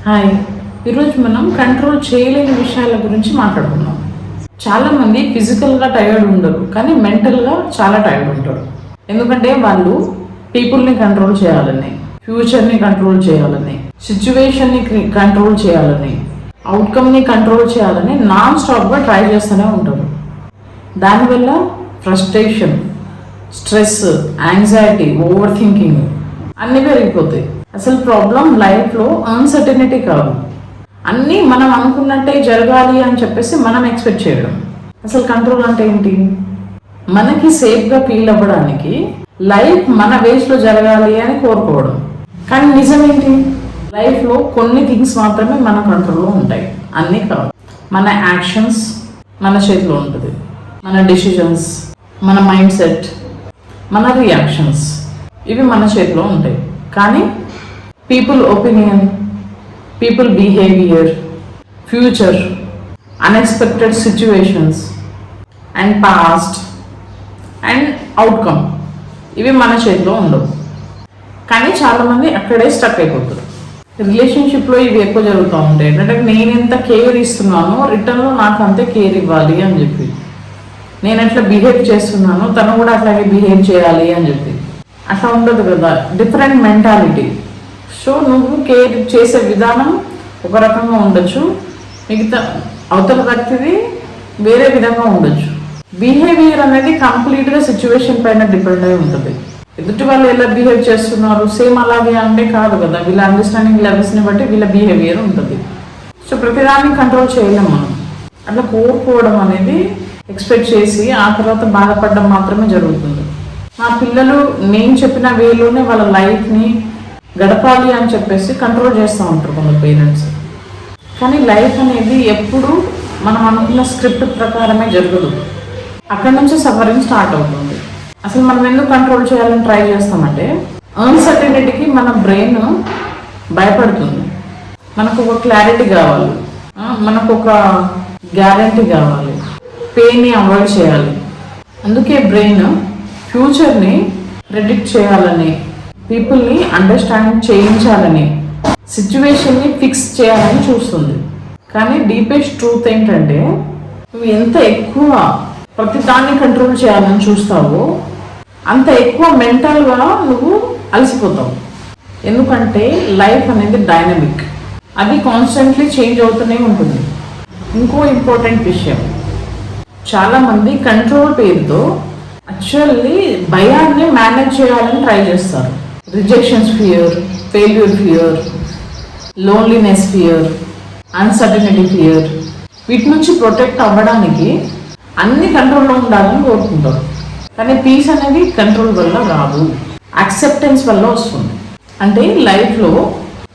Hi, ఈరోజు మనం control చేయలేని విషయాల గురించి మాట్లాడుకుందాం. చాలామంది ఫిజికల్గా టైర్డ్ ఉండరు, కానీ మెంటల్గా చాలా టైర్డ్ ఉంటారు. ఎందుకంటే వాళ్ళు పీపుల్ని కంట్రోల్ చేయాలని, ఫ్యూచర్ని కంట్రోల్ చేయాలని, సిచ్యువేషన్ని కంట్రోల్ చేయాలని, అవుట్కమ్ని కంట్రోల్ చేయాలని నాన్ స్టాప్గా ట్రై చేస్తూనే ఉంటారు. దానివల్ల frustration, stress, anxiety, over thinking అన్నీ పెరిగిపోతాయి. అసలు ప్రాబ్లం లైఫ్లో అన్సర్టనిటీ కాదు, అన్నీ మనం అనుకున్నట్టే జరగాలి అని చెప్పేసి మనం ఎక్స్పెక్ట్ చేయడం. అసలు కంట్రోల్ అంటే ఏంటి? మనకి సేఫ్గా ఫీల్ అవ్వడానికి లైఫ్ మన వేస్లో జరగాలి అని కోరుకోవడం. కానీ నిజం ఏంటి? లైఫ్లో కొన్ని థింగ్స్ మాత్రమే మన కంట్రోల్లో ఉంటాయి, అన్నీ కాదు. మన యాక్షన్స్ మన చేతిలో ఉంటుంది, మన డెసిషన్స్, మన మైండ్ సెట్, మన రియాక్షన్స్ ఇవి మన చేతిలో ఉంటాయి. కానీ people opinion, people behaviour, future, unexpected situations and past and outcome ఇవి మన చేతిలో ఉండవు. కానీ చాలామంది అక్కడే స్టక్ అయిపోతారు. రిలేషన్షిప్లో ఇవి ఎక్కువ జరుగుతూ ఉంటాయి. ఏంటంటే నేను ఎంత కేర్ ఇస్తున్నానో రిటర్న్లో నాకు అంతే కేర్ ఇవ్వాలి అని చెప్పి, నేను ఎట్లా బిహేవ్ చేస్తున్నానో తను కూడా అట్లాగే బిహేవ్ చేయాలి అని చెప్పి. అట్లా ఉండదు కదా, డిఫరెంట్ మెంటాలిటీ. సో నువ్వు కేర్ చేసే విధానం ఒక రకంగా ఉండొచ్చు, మిగతా అవతల వ్యక్తిది వేరే విధంగా ఉండొచ్చు. బిహేవియర్ అనేది కంప్లీట్గా సిచ్యువేషన్ పైన డిపెండ్ అయి ఉంటుంది. ఎదుటి వాళ్ళు ఎలా బిహేవ్ చేస్తున్నారు సేమ్ అలాగే అంటే కాదు కదా, వీళ్ళ అండర్స్టాండింగ్ లెవెల్స్ని బట్టి వీళ్ళ బిహేవియర్ ఉంటుంది. సో ప్రతిదాన్ని కంట్రోల్ చేయలేము మనం. అట్లా కోరుకోవడం అనేది ఎక్స్పెక్ట్ చేసి ఆ తర్వాత బాధపడడం మాత్రమే జరుగుతుంది. మా పిల్లలు నేను చెప్పిన వేలోనే వాళ్ళ లైఫ్ని గడపాలి అని చెప్పేసి కంట్రోల్ చేస్తూ ఉంటారు కొందరు పేరెంట్స్. కానీ లైఫ్ అనేది ఎప్పుడు మనం అనుకున్న స్క్రిప్ట్ ప్రకారమే జరగదు. అక్కడి నుంచి సఫరింగ్ స్టార్ట్ అవుతుంది. అసలు మనం ఎందుకు కంట్రోల్ చేయాలని ట్రై చేస్తామంటే అన్సర్టనిటీకి మన బ్రెయిన్ భయపడుతుంది. మనకు ఒక క్లారిటీ కావాలి, మనకు ఒక గ్యారంటీ కావాలి, పెయిన్ని అవాయిడ్ చేయాలి. అందుకే బ్రెయిన్ ఫ్యూచర్ని ప్రెడిక్ట్ చేయాలని, పీపుల్ని అండర్స్టాండ్ చేయించాలని, సిచ్యువేషన్ని ఫిక్స్ చేయాలని చూస్తుంది. కానీ డీపెస్ట్ ట్రూత్ ఏంటంటే నువ్వు ఎంత ఎక్కువ ప్రతి దాన్ని కంట్రోల్ చేయాలని చూస్తావో అంత ఎక్కువ మెంటల్గా నువ్వు అలసిపోతావు. ఎందుకంటే లైఫ్ అనేది డైనమిక్, అది కాన్స్టెంట్లీ చేంజ్ అవుతూనే ఉంటుంది. ఇంకో ఇంపార్టెంట్ విషయం, చాలామంది కంట్రోల్ పేరుతో యాక్చువల్లీ భయాన్ని మేనేజ్ చేయాలని ట్రై చేస్తారు. Rejections fear, failure fear, loneliness fear, uncertainty fear, వీటి నుంచి ప్రొటెక్ట్ అవ్వడానికి అన్ని కంట్రోల్లో ఉండాలని కోరుకుంటారు. కానీ పీస్ అనేది కంట్రోల్ వల్ల రాదు, యాక్సెప్టెన్స్ వల్ల వస్తుంది. అంటే లైఫ్లో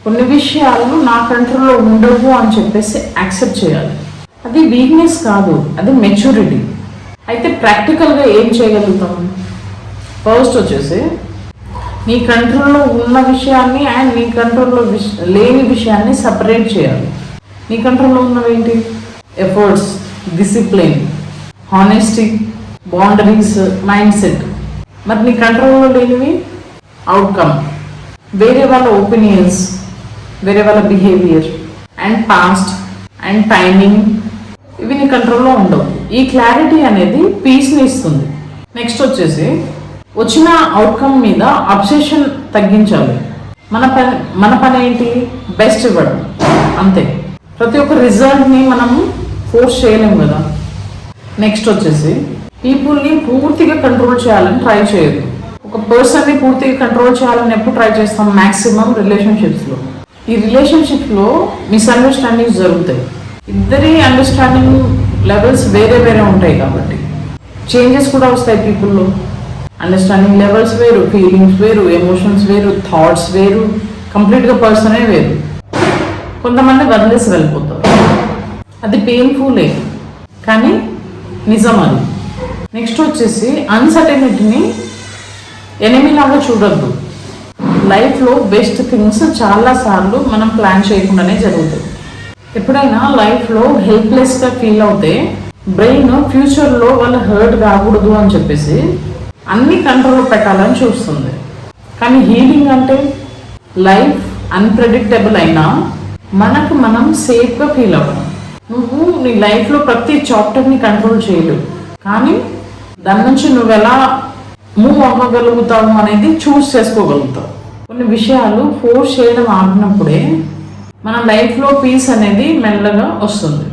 కొన్ని విషయాలను నా కంట్రోల్లో ఉండవు అని చెప్పేసి యాక్సెప్ట్ చేయాలి. అది వీక్నెస్ కాదు, అది మెచ్యూరిటీ. అయితే ప్రాక్టికల్గా ఏం చేయగలుగుతాం? ఫస్ట్ వచ్చేసి నీ కంట్రోల్లో ఉన్న విషయాన్ని అండ్ నీ కంట్రోల్లో లేని విషయాన్ని సపరేట్ చేయాలి. నీ కంట్రోల్లో ఉన్నవేంటి? Efforts, discipline, honesty, boundaries, mindset. మరి నీ కంట్రోల్లో లేనివి అవుట్కమ్, వేరే వాళ్ళ ఒపీనియన్స్, వేరే వాళ్ళ behaviour and past and timing ఇవి నీ కంట్రోల్లో ఉండవు. ఈ క్లారిటీ అనేది పీస్ని ఇస్తుంది. నెక్స్ట్ వచ్చేసి వచ్చిన అవుట్కమ్ మీద అబ్సెషన్ తగ్గించాలి. మన పని ఏంటి? బెస్ట్ ఇవ్వడం, అంతే. ప్రతి ఒక్క రిజల్ట్ని మనం ఫోర్స్ చేయలేము కదా. నెక్స్ట్ వచ్చేసి పీపుల్ని పూర్తిగా కంట్రోల్ చేయాలని ట్రై చేయదు. ఒక పర్సన్ని పూర్తిగా కంట్రోల్ చేయాలని ఎప్పుడు ట్రై చేస్తాం? మ్యాక్సిమం రిలేషన్షిప్స్లో. ఈ రిలేషన్షిప్లో మిస్అండర్స్టాండింగ్స్ జరుగుతాయి. ఇద్దరి అండర్స్టాండింగ్ లెవెల్స్ వేరే వేరే ఉంటాయి కాబట్టి చేంజెస్ కూడా వస్తాయి పీపుల్లో. అండర్స్టాండింగ్ లెవెల్స్ వేరు, ఫీలింగ్స్ వేరు, ఎమోషన్స్ వేరు, థాట్స్ వేరు, కంప్లీట్గా పర్సనే వేరు. కొంతమంది వదిలేసి వెళ్ళిపోతారు. అది పెయిన్ఫుల్లే కానీ నిజం అది. నెక్స్ట్ వచ్చేసి అన్సర్టనిటీని ఎనిమిలాగా చూడొద్దు. లైఫ్లో బెస్ట్ థింగ్స్ చాలాసార్లు మనం ప్లాన్ చేయకుండానే జరుగుతాయి. ఎప్పుడైనా లైఫ్లో హెల్ప్లెస్గా ఫీల్ అవుతే బ్రెయిన్ ఫ్యూచర్లో వాళ్ళు హర్ట్ కాకూడదు అని చెప్పేసి అన్ని కంట్రోల్లో పెట్టాలని చూస్తుంది. కానీ హీలింగ్ అంటే లైఫ్ అన్ప్రెడిక్టబుల్ అయినా మనకు మనం సేఫ్గా ఫీల్ అవ్వడం. నువ్వు నీ లైఫ్లో ప్రతి చాప్టర్ని కంట్రోల్ చేయలేవు, కానీ దాని నుంచి నువ్వు ఎలా మూవ్ అవ్వగలుగుతావు అనేది చూస్ చేసుకోగలుగుతావు. కొన్ని విషయాలు ఫోర్స్ చేయడం ఆగినప్పుడే మన లైఫ్లో పీస్ అనేది మెల్లగా వస్తుంది.